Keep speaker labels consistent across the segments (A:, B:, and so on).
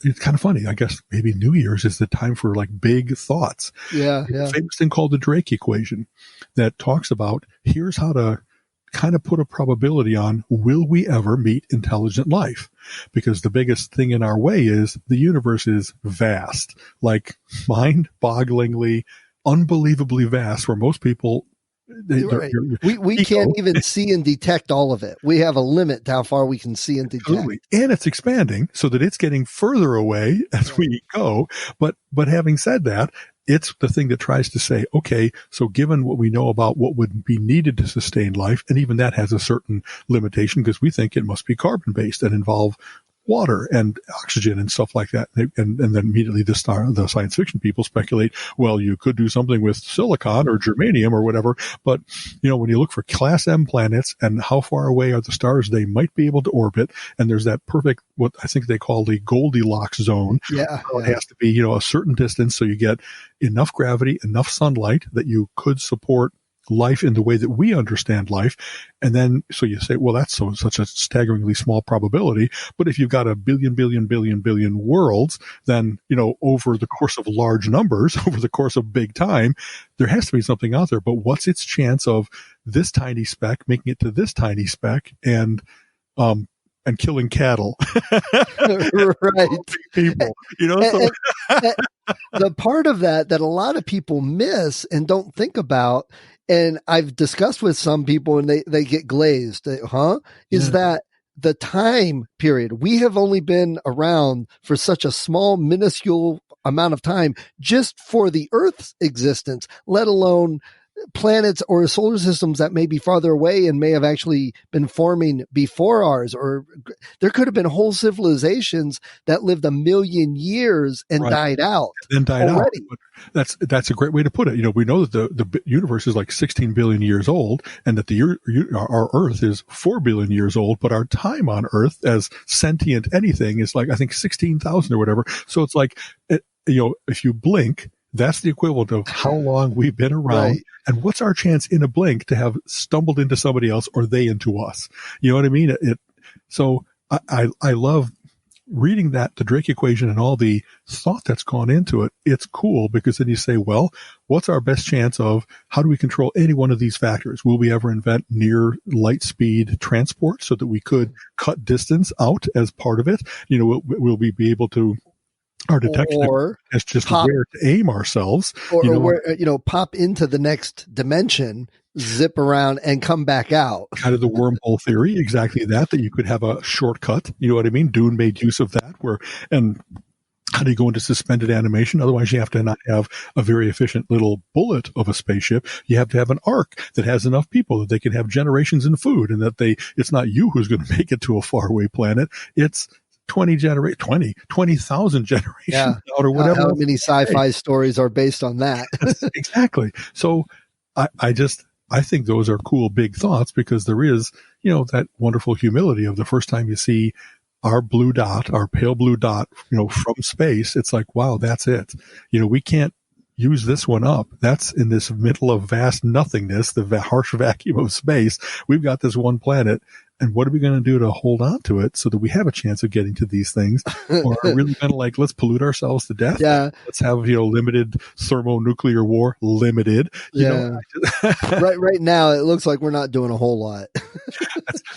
A: it's kind of funny. I guess maybe New Year's is the time for like big thoughts.
B: Yeah.
A: There's a famous thing called the Drake equation that talks about here's how to kind of put a probability on, will we ever meet intelligent life? Because the biggest thing in our way is the universe is vast, like mind-bogglingly, unbelievably vast, where most people
B: Right. We can't even see and detect all of it. We have a limit to how far we can see and detect.
A: Absolutely. And it's expanding so that it's getting further away as we go. But having said that, it's the thing that tries to say, okay, so given what we know about what would be needed to sustain life, and even that has a certain limitation because we think it must be carbon-based and involve water and oxygen and stuff like that. And then immediately the science fiction people speculate, well, you could do something with silicon or germanium or whatever. But, when you look for class M planets and how far away are the stars they might be able to orbit, and there's that perfect, what I think they call the Goldilocks zone.
B: Yeah.
A: It has to be, a certain distance. So you get enough gravity, enough sunlight that you could support life in the way that we understand life. And then, so you say, well, that's such a staggeringly small probability. But if you've got a billion worlds, then, over the course of large numbers, over the course of big time, there has to be something out there. But what's its chance of this tiny speck making it to this tiny speck and killing cattle?
B: Right.
A: People,
B: the part of that a lot of people miss and don't think about, and I've discussed with some people and they get glazed, is that the time period. We have only been around for such a small, minuscule amount of time just for the Earth's existence, let alone planets or solar systems that may be farther away and may have actually been forming before ours, or there could have been whole civilizations that lived 1 million years and died out. Already.
A: That's a great way to put it. We know that the universe is like 16 billion years old, and that our Earth is 4 billion years old, but our time on Earth as sentient anything is like, I think 16,000 or whatever. So it's like, if you blink, that's the equivalent of how long we've been around, right. And what's our chance in a blink to have stumbled into somebody else or they into us? You know what I mean? So I love reading the Drake equation and all the thought that's gone into it. It's cool because then you say, well, what's our best chance of how do we control any one of these factors? Will we ever invent near light speed transport so that we could cut distance out as part of it? Will we be able to, our detection is just where to aim ourselves,
B: or pop into the next dimension, zip around and come back out.
A: Kind of the wormhole theory, exactly that you could have a shortcut. You know what I mean? Dune made use of that and how do you go into suspended animation? Otherwise, you have to not have a very efficient little bullet of a spaceship. You have to have an arc that has enough people that they can have generations in food, and that it's not you who's going to make it to a faraway planet. It's 20,000 generations out or whatever.
B: How many sci-fi stories are based on that?
A: Exactly. So I think those are cool big thoughts because there is, that wonderful humility of the first time you see our blue dot, our pale blue dot, from space. It's like, wow, that's it. We can't use this one up. That's in this middle of vast nothingness, the harsh vacuum of space. We've got this one planet. And what are we going to do to hold on to it so that we have a chance of getting to these things? Or are we really going to let's pollute ourselves to death?
B: Yeah.
A: Let's have, limited thermonuclear war, limited.
B: Right now, it looks like we're not doing a whole lot.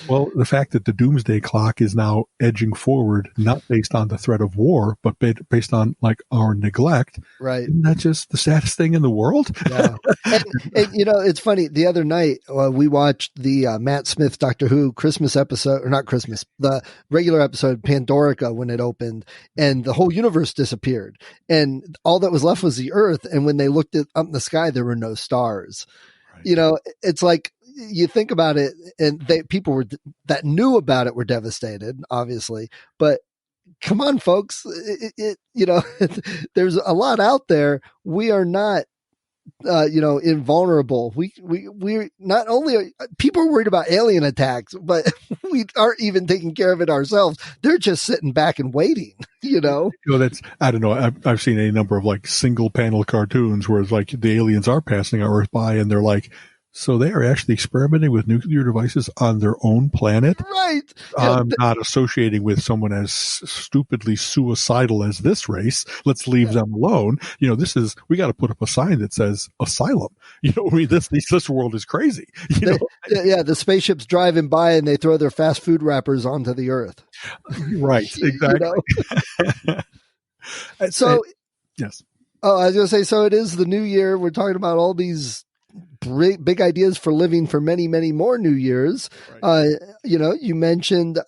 A: Well, the fact that the doomsday clock is now edging forward, not based on the threat of war, but based on our neglect.
B: Right.
A: Isn't that just the saddest thing in the world?
B: Yeah. and it's funny. The other night, we watched the Matt Smith Doctor Who Christmas episode, or not Christmas, the regular episode Pandorica when it opened, and the whole universe disappeared. And all that was left was the Earth. And when they looked up in the sky, there were no stars. Right. It's like, you think about it, and people that knew about it were devastated, obviously, but come on, folks, there's a lot out there. We are not, invulnerable. We're not only people are worried about alien attacks, but we aren't even taking care of it ourselves. They're just sitting back and waiting,
A: that's, I don't know. I've seen a number of single panel cartoons where it's the aliens are passing our Earth by and they're like, So they are actually experimenting with nuclear devices on their own planet.
B: Right. Yeah,
A: I'm not associating with someone as stupidly suicidal as this race. Let's leave them alone. We got to put up a sign that says asylum. This world is crazy.
B: The spaceship's driving by and they throw their fast food wrappers onto the earth.
A: Right. Exactly.
B: So,
A: yes.
B: Oh, I was going to say, so it is the new year. We're talking about all these big ideas for living for many, many more New Years. Right. You mentioned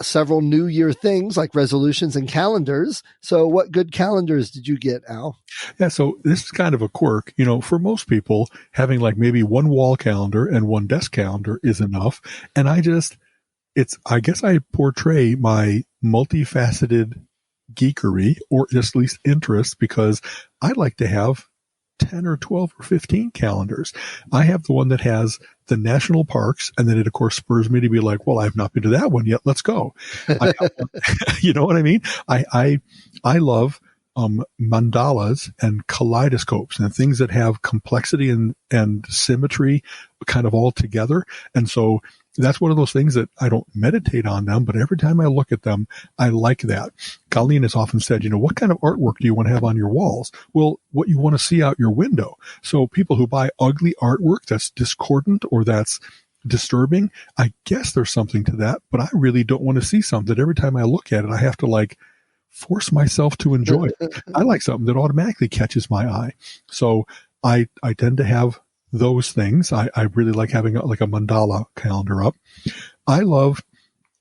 B: several New Year things like resolutions and calendars. So what good calendars did you get, Al?
A: Yeah, so this is kind of a quirk. For most people, having like maybe one wall calendar and one desk calendar is enough. And I guess I portray my multifaceted geekery or just at least interest because I like to have 10 or 12 or 15 calendars. I have the one that has the national parks, and then it of course spurs me to be like, well, I've not been to that one yet. Let's go. You know what I mean? I love mandalas and kaleidoscopes and things that have complexity and symmetry kind of all together. And so that's one of those things that I don't meditate on them, but every time I look at them, I like that. Colleen has often said, what kind of artwork do you want to have on your walls? Well, what you want to see out your window. So people who buy ugly artwork that's discordant or that's disturbing, I guess there's something to that, but I really don't want to see something that every time I look at it, I have to force myself to enjoy it. I like something that automatically catches my eye. So I tend to have those things. I really like having a mandala calendar up. I love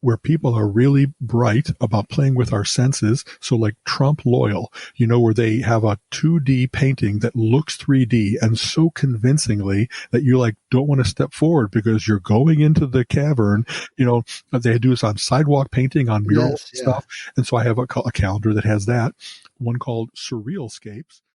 A: where people are really bright about playing with our senses. So like Trump Loyal, where they have a 2D painting that looks 3D and so convincingly that you don't want to step forward because you're going into the cavern. They do this on sidewalk painting, on mural stuff. And so I have a calendar that has that. One called Surrealscapes.